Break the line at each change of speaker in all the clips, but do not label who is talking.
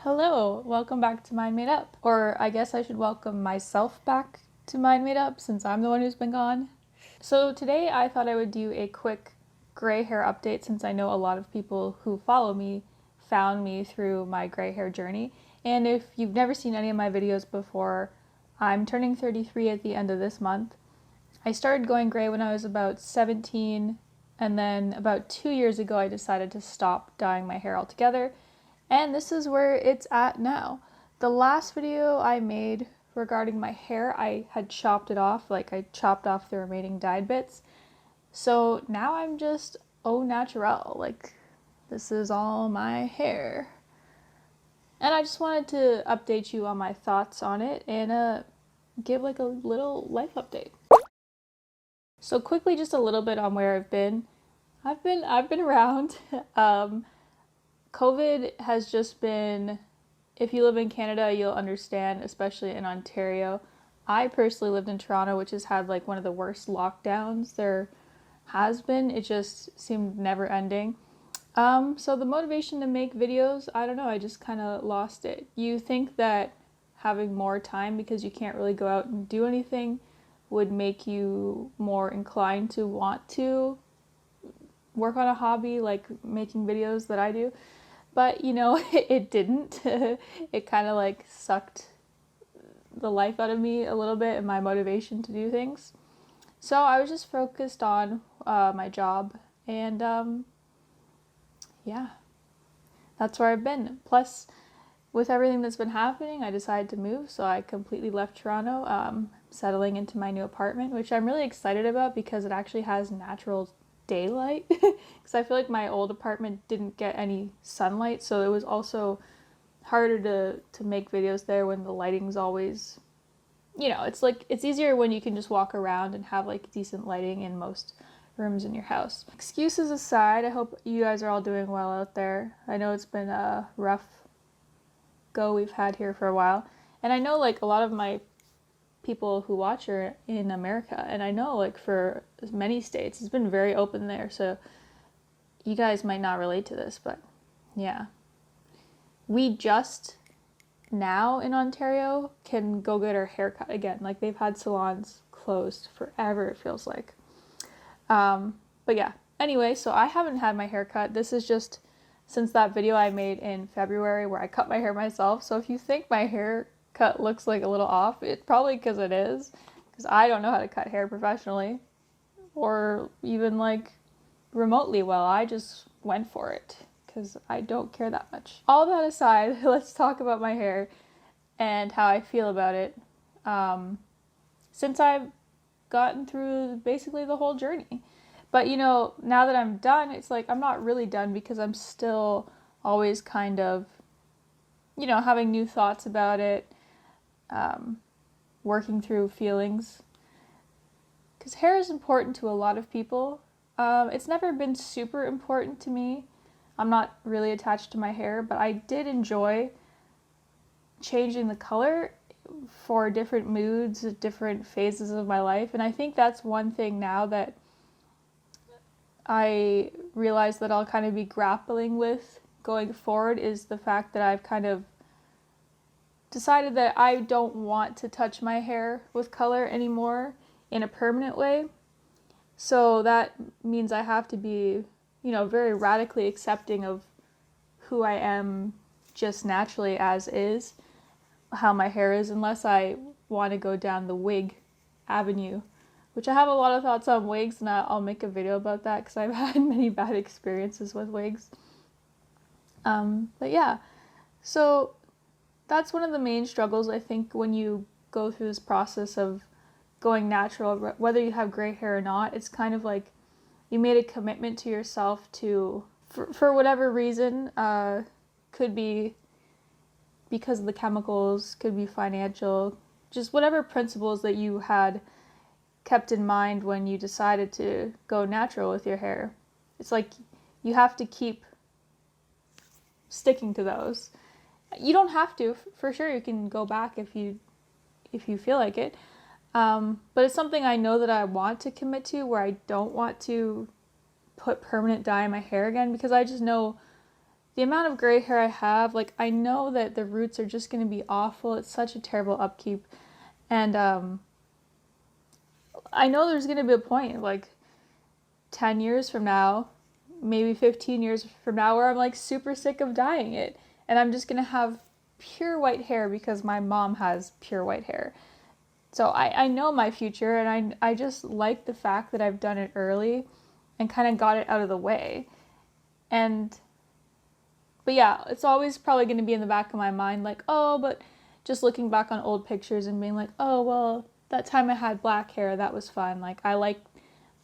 Hello, welcome back to Mind Made Up. Or I guess I should welcome myself back to Mind Made Up since I'm the one who's been gone. So today I thought I would do a quick gray hair update since I know a lot of people who follow me found me through my gray hair journey. And if you've never seen any of my videos before, I'm turning 33 at the end of this month. I started going gray when I was about 17, and then about 2 years ago I decided to stop dyeing my hair altogether. And this is where it's at now. The last video I made regarding my hair, I had chopped it off, like I chopped off the remaining dyed bits. So now I'm just au naturel, like this is all my hair. And I just wanted to update you on my thoughts on it and give like a little life update. So quickly, just a little bit on where I've been. I've been around. COVID has just been, if you live in Canada, you'll understand, especially in Ontario. I personally lived in Toronto, which has had like one of the worst lockdowns there has been. It just seemed never ending. So the motivation to make videos, I don't know, I just kind of lost it. You think that having more time because you can't really go out and do anything would make you more inclined to want to work on a hobby like making videos that I do. But, you know, it didn't. It kind of like sucked the life out of me a little bit and my motivation to do things. So I was just focused on my job and yeah, that's where I've been. Plus, with everything that's been happening, I decided to move. So I completely left Toronto, settling into my new apartment, which I'm really excited about because it actually has natural daylight because I feel like my old apartment didn't get any sunlight, so it was also harder to make videos there when the lighting's always, you know, it's like it's easier when you can just walk around and have like decent lighting in most rooms in your house. Excuses aside, I hope you guys are all doing well out there. I know it's been a rough go we've had here for a while, and I know like a lot of my people who watch are in America, and I know like for many states it's been very open there, so you guys might not relate to this, but yeah, we just now in Ontario can go get our hair cut again. Like they've had salons closed forever, it feels like. But yeah, anyway, so I haven't had my hair cut. This is just since that video I made in February where I cut my hair myself. So if you think my hair cut looks like a little off, it's probably because it is, because I don't know how to cut hair professionally or even like remotely well. I just went for it because I don't care that much. All that aside, let's talk about my hair and how I feel about it since I've gotten through basically the whole journey. But you know, now that I'm done, it's like I'm not really done because I'm still always kind of, you know, having new thoughts about it, working through feelings. Because hair is important to a lot of people. It's never been super important to me. I'm not really attached to my hair, but I did enjoy changing the color for different moods, different phases of my life. And I think that's one thing now that I realize that I'll kind of be grappling with going forward is the fact that I've kind of decided that I don't want to touch my hair with color anymore in a permanent way. So that means I have to be, you know, very radically accepting of who I am just naturally as is, how my hair is, unless I want to go down the wig avenue, which I have a lot of thoughts on wigs, and I'll make a video about that because I've had many bad experiences with wigs. But yeah, so that's one of the main struggles I think when you go through this process of going natural, whether you have gray hair or not. It's kind of like you made a commitment to yourself to, for whatever reason, could be because of the chemicals, could be financial, just whatever principles that you had kept in mind when you decided to go natural with your hair. It's like you have to keep sticking to those. You don't have to, for sure you can go back if you feel like it. But it's something I know that I want to commit to, where I don't want to put permanent dye in my hair again, because I just know the amount of gray hair I have, like, I know that the roots are just going to be awful. It's such a terrible upkeep. And I know there's going to be a point, like 10 years from now, maybe 15 years from now, where I'm like super sick of dyeing it. And I'm just going to have pure white hair because my mom has pure white hair. So I know my future, and I just like the fact that I've done it early and kind of got it out of the way. And, but yeah, it's always probably going to be in the back of my mind, like, oh, but just looking back on old pictures and being like, oh, well, that time I had black hair, that was fun. Like, I like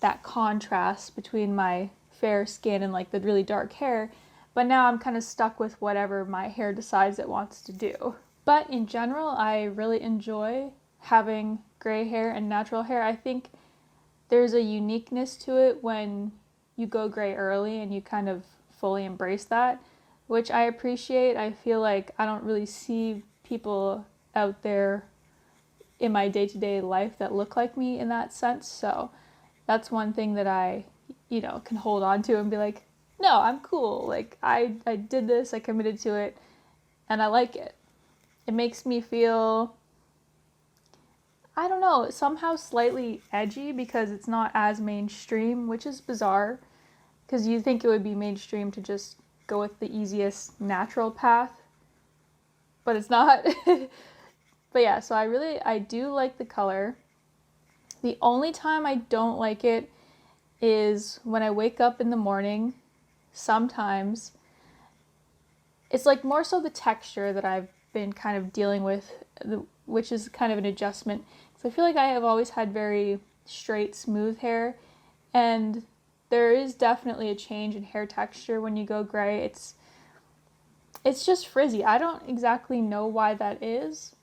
that contrast between my fair skin and like the really dark hair. But now I'm kind of stuck with whatever my hair decides it wants to do. But in general, I really enjoy having gray hair and natural hair. I think there's a uniqueness to it when you go gray early and you kind of fully embrace that, which I appreciate. I feel like I don't really see people out there in my day-to-day life that look like me in that sense. So that's one thing that I, can hold on to and be like, no, I'm cool. Like, I did this, I committed to it, and I like it. It makes me feel, I don't know, somehow slightly edgy because it's not as mainstream, which is bizarre because you think it would be mainstream to just go with the easiest natural path, but it's not. But yeah, so I do like the color. The only time I don't like it is when I wake up in the morning. Sometimes it's like more so the texture that I've been kind of dealing with, which is kind of an adjustment. So I feel like I have always had very straight, smooth hair, and there is definitely a change in hair texture when you go gray. It's just frizzy. I don't exactly know why that is.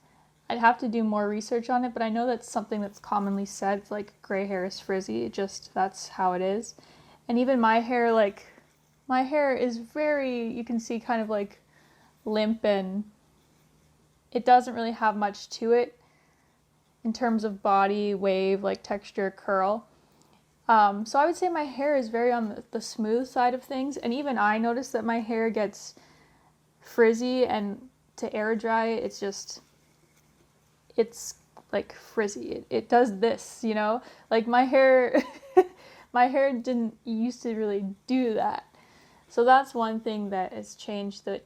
I'd have to do more research on it, but I know that's something that's commonly said, like gray hair is frizzy. That's how it is. And even my hair, like, my hair is very, you can see, kind of like limp, and it doesn't really have much to it in terms of body, wave, like texture, curl. So I would say my hair is very on the smooth side of things, and even I notice that my hair gets frizzy, and to air dry it, it's like frizzy. It does this, like my hair, my hair didn't used to really do that. So that's one thing that has changed, that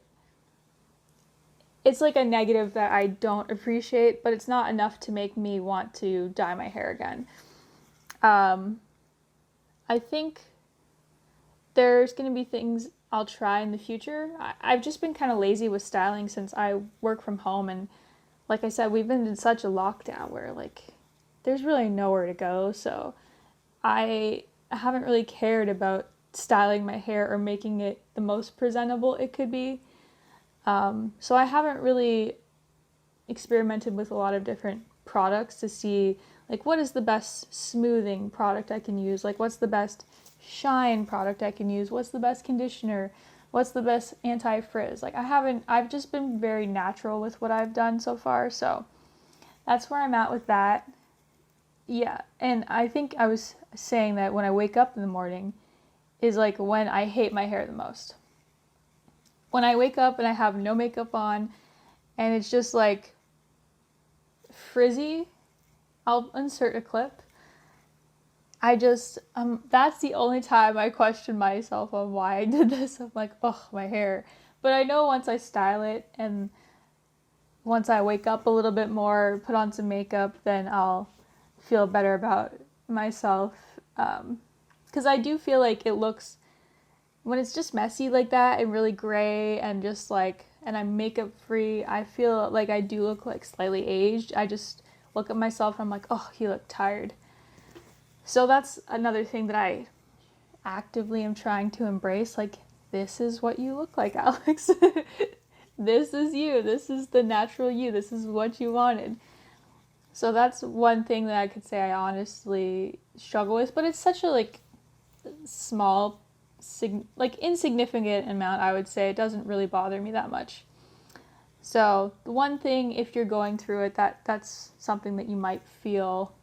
it's like a negative that I don't appreciate, but it's not enough to make me want to dye my hair again. I think there's going to be things I'll try in the future. I've just been kind of lazy with styling since I work from home, and like I said, we've been in such a lockdown where like there's really nowhere to go, so I haven't really cared about styling my hair or making it the most presentable it could be. So I haven't really experimented with a lot of different products to see like what is the best smoothing product I can use, like what's the best shine product I can use, what's the best conditioner, what's the best anti-frizz. Like I've just been very natural with what I've done so far, so that's where I'm at with that. Yeah, and I think I was saying that when I wake up in the morning is like when I hate my hair the most. When I wake up and I have no makeup on and it's just like frizzy, I'll insert a clip. That's the only time I question myself on why I did this. I'm like, oh, my hair. But I know once I style it and once I wake up a little bit more, put on some makeup, then I'll feel better about myself. Because I do feel like it looks, when it's just messy like that and really gray and just like, and I'm makeup free, I feel like I do look like slightly aged. I just look at myself and I'm like, oh, you look tired. So that's another thing that I actively am trying to embrace. Like, this is what you look like, Alex. This is you. This is the natural you. This is what you wanted. So that's one thing that I could say I honestly struggle with, but it's such a like small, insignificant amount, I would say. It doesn't really bother me that much. So the one thing, if you're going through it, that's something that you might feel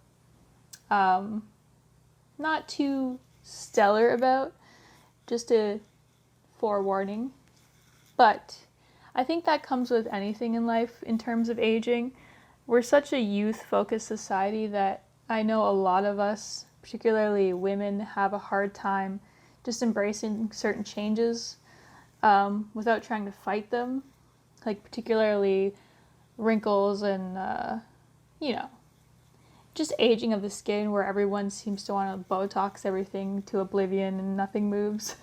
not too stellar about, just a forewarning. But I think that comes with anything in life in terms of aging. We're such a youth-focused society that I know a lot of us, particularly women, have a hard time just embracing certain changes without trying to fight them. Like particularly wrinkles and, just aging of the skin where everyone seems to want to Botox everything to oblivion and nothing moves.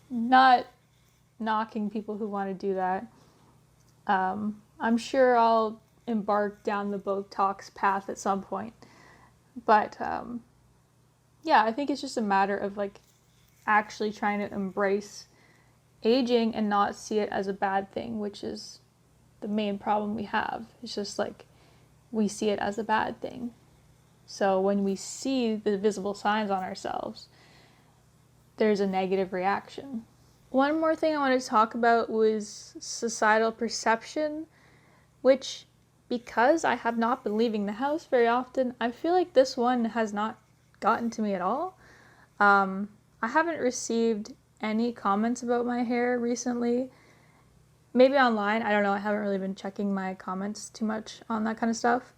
Not knocking people who want to do that. I'm sure I'll embark down the Botox path at some point. But yeah, I think it's just a matter of like actually trying to embrace aging and not see it as a bad thing, which is the main problem we have. It's just like we see it as a bad thing. So when we see the visible signs on ourselves, there's a negative reaction. One more thing I wanted to talk about was societal perception, which, because I have not been leaving the house very often, I feel like this one has not gotten to me at all. I haven't received any comments about my hair recently. Maybe online, I don't know, I haven't really been checking my comments too much on that kind of stuff.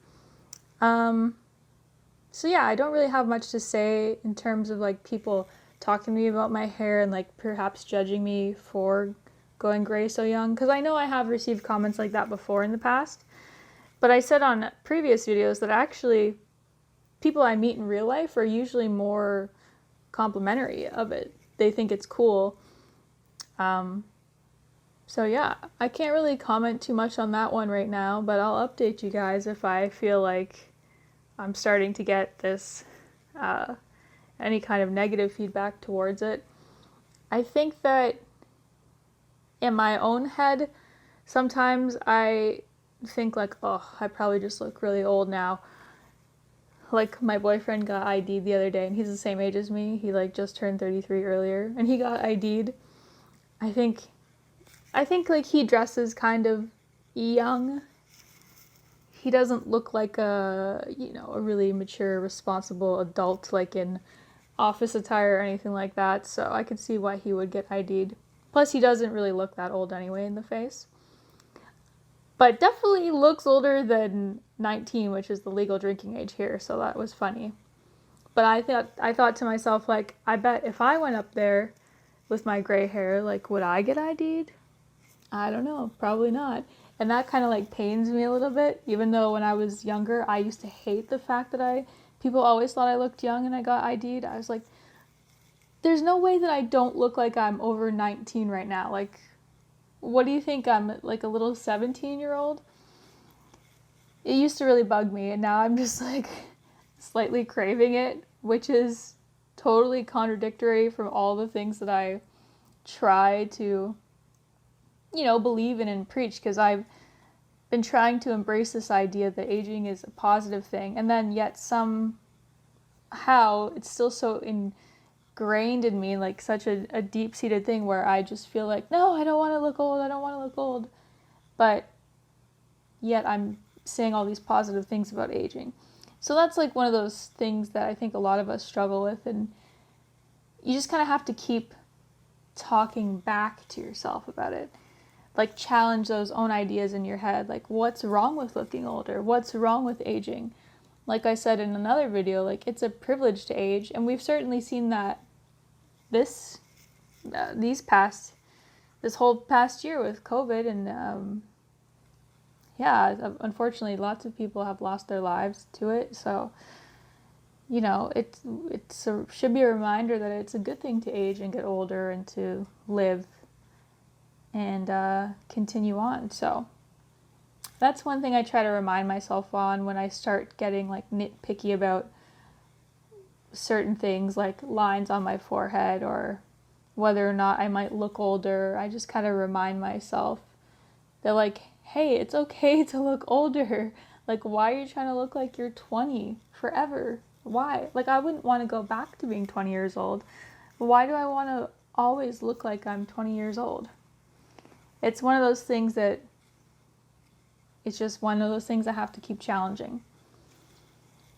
So yeah, I don't really have much to say in terms of like people talking to me about my hair and like perhaps judging me for going gray so young, because I know I have received comments like that before in the past. But I said on previous videos that actually people I meet in real life are usually more complimentary of it. They think it's cool. So yeah, I can't really comment too much on that one right now, but I'll update you guys if I feel like I'm starting to get this, any kind of negative feedback towards it. I think that in my own head, sometimes I think like, oh, I probably just look really old now. Like my boyfriend got ID'd the other day and he's the same age as me. He like just turned 33 earlier and he got ID'd. I think like he dresses kind of young. He doesn't look like a really mature, responsible adult like in office attire or anything like that. So I could see why he would get ID'd. Plus he doesn't really look that old anyway in the face. But definitely looks older than 19, which is the legal drinking age here, so that was funny. But I thought to myself, like, I bet if I went up there with my gray hair, like, would I get ID'd? I don't know, probably not. And that kind of like pains me a little bit, even though when I was younger, I used to hate the fact that people always thought I looked young and I got ID'd. I was like, there's no way that I don't look like I'm over 19 right now. Like, what do you think? I'm like a little 17-year-old? It used to really bug me, and now I'm just like slightly craving it, which is totally contradictory from all the things that I try to, believe in and preach, because I've been trying to embrace this idea that aging is a positive thing, and then yet somehow it's still so ingrained in me, like such a deep-seated thing where I just feel like, no, I don't want to look old, I don't want to look old. But yet I'm saying all these positive things about aging. So that's like one of those things that I think a lot of us struggle with, and you just kind of have to keep talking back to yourself about it. Like challenge those own ideas in your head, like what's wrong with looking older? What's wrong with aging? Like I said in another video, like it's a privilege to age, and we've certainly seen that this whole past year with COVID, and unfortunately lots of people have lost their lives to it. So should be a reminder that it's a good thing to age and get older and to live and continue on. So that's one thing I try to remind myself on when I start getting like nitpicky about certain things, like lines on my forehead or whether or not I might look older. I just kind of remind myself that like, hey, it's okay to look older. Like, why are you trying to look like you're 20 forever? Why? Like, I wouldn't want to go back to being 20 years old. Why do I want to always look like I'm 20 years old? It's one of those things that it's just one of those things I have to keep challenging.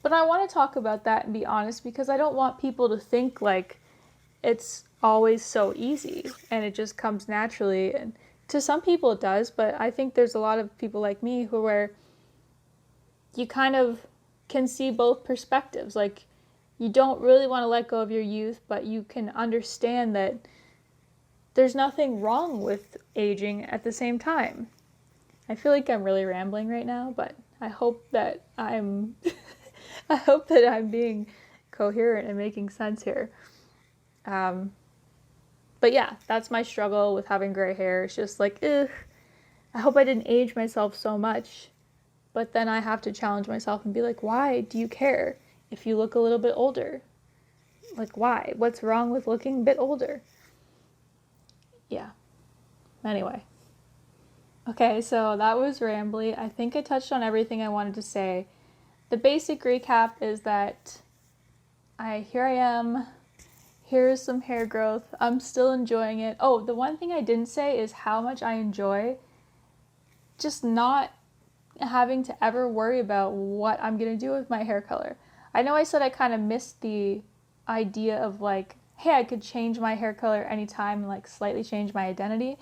But I want to talk about that and be honest, because I don't want people to think like it's always so easy and it just comes naturally. And to some people it does, but I think there's a lot of people like me who where you kind of can see both perspectives. Like, you don't really want to let go of your youth, but you can understand that there's nothing wrong with aging at the same time. I feel like I'm really rambling right now, but I hope that I'm I hope that I'm being coherent and making sense here. But yeah, that's my struggle with having gray hair. It's just like, ugh, I hope I didn't age myself so much. But then I have to challenge myself and be like, why do you care if you look a little bit older? Like, why? What's wrong with looking a bit older? Yeah. Anyway. Okay, so that was rambly. I think I touched on everything I wanted to say. The basic recap is that here I am. Here's some hair growth. I'm still enjoying it. Oh, the one thing I didn't say is how much I enjoy just not having to ever worry about what I'm going to do with my hair color. I know I said I kind of missed the idea of like, hey, I could change my hair color anytime and like slightly change my identity.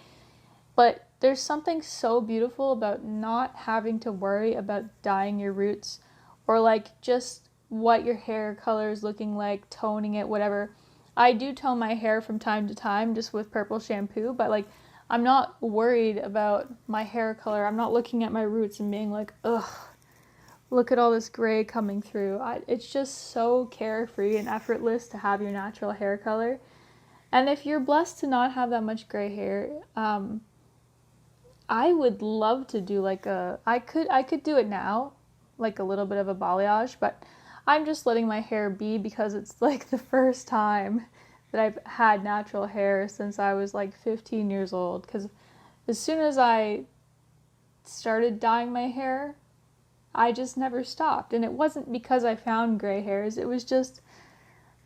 But there's something so beautiful about not having to worry about dyeing your roots or like just what your hair color is looking like, toning it, whatever. I do tone my hair from time to time just with purple shampoo, but like I'm not worried about my hair color. I'm not looking at my roots and being like, ugh, look at all this gray coming through. It's just so carefree and effortless to have your natural hair color. And if you're blessed to not have that much gray hair, I would love to do like I could do it now, like a little bit of a balayage, but I'm just letting my hair be because it's like the first time that I've had natural hair since I was like 15 years old. Because as soon as I started dyeing my hair, I just never stopped. And it wasn't because I found gray hairs, it was just,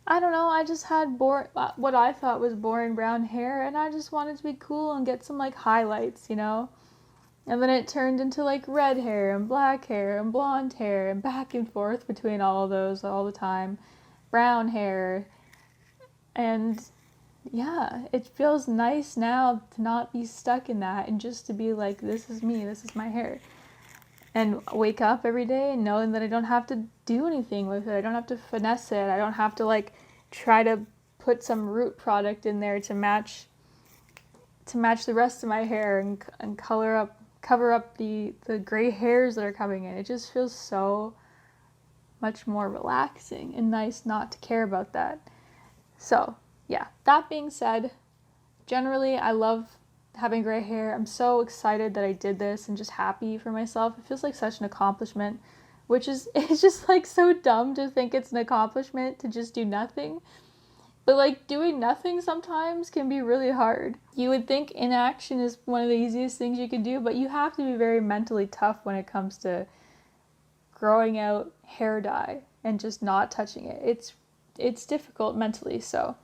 I don't know, I just had what I thought was boring brown hair, and I just wanted to be cool and get some like highlights, you know? And then it turned into like red hair and black hair and blonde hair and back and forth between all of those all the time. Brown hair. And yeah, it feels nice now to not be stuck in that and just to be like, this is me, this is my hair. And wake up every day and knowing that I don't have to do anything with it. I don't have to finesse it. I don't have to like try to put some root product in there to match the rest of my hair and cover up the gray hairs that are coming in. It just feels so much more relaxing and nice not to care about that. So, yeah, that being said, generally I love having gray hair. I'm so excited that I did this and just happy for myself. It feels like such an accomplishment, which is, it's just like so dumb to think it's an accomplishment to just do nothing. But like doing nothing sometimes can be really hard. You would think inaction is one of the easiest things you can do, but you have to be very mentally tough when it comes to growing out hair dye and just not touching it. It's difficult mentally, so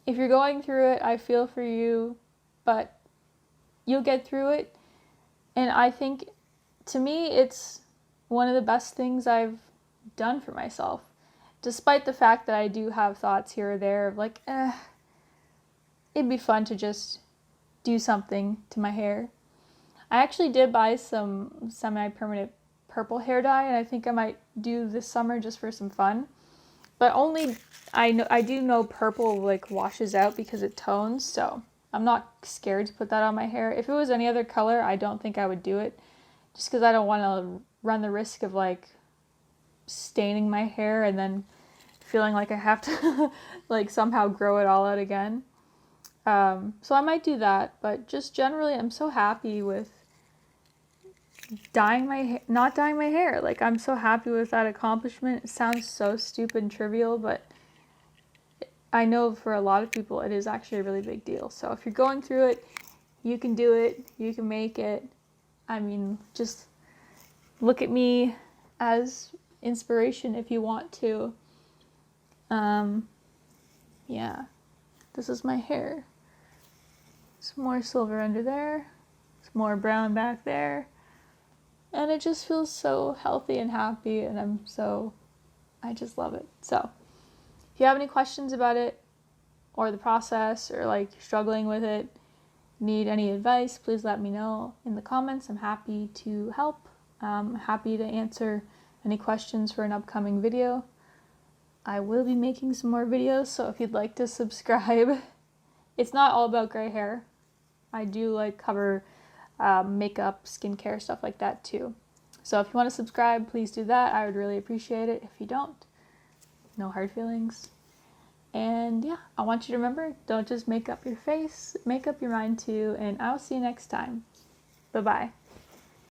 if you're going through it, I feel for you, but you'll get through it. And I think, to me, it's one of the best things I've done for myself. Despite the fact that I do have thoughts here or there of like, it'd be fun to just do something to my hair. I actually did buy some semi-permanent purple hair dye, and I think I might do this summer just for some fun. But only, I do know purple like washes out because it tones, so I'm not scared to put that on my hair. If it was any other color, I don't think I would do it, just because I don't want to run the risk of like staining my hair and then feeling like I have to like somehow grow it all out again. So I might do that, but just generally I'm so happy with not dyeing my hair. Like, I'm so happy with that accomplishment. It sounds so stupid and trivial, but I know for a lot of people it is actually a really big deal. So if you're going through it, you can do it, you can make it. I mean, just look at me as inspiration if you want to. Yeah, this is my hair. Some more silver under there, some more brown back there, and it just feels so healthy and happy, and I just love it. So if you have any questions about it, or the process, or like struggling with it, need any advice, please let me know in the comments. I'm happy to help. I'm happy to answer any questions for an upcoming video. I will be making some more videos, so if you'd like to subscribe, it's not all about gray hair. I do like cover makeup, skincare, stuff like that too. So if you want to subscribe, please do that. I would really appreciate it. If you don't, no hard feelings. And yeah, I want you to remember, don't just make up your face, make up your mind too, and I'll see you next time. Bye-bye.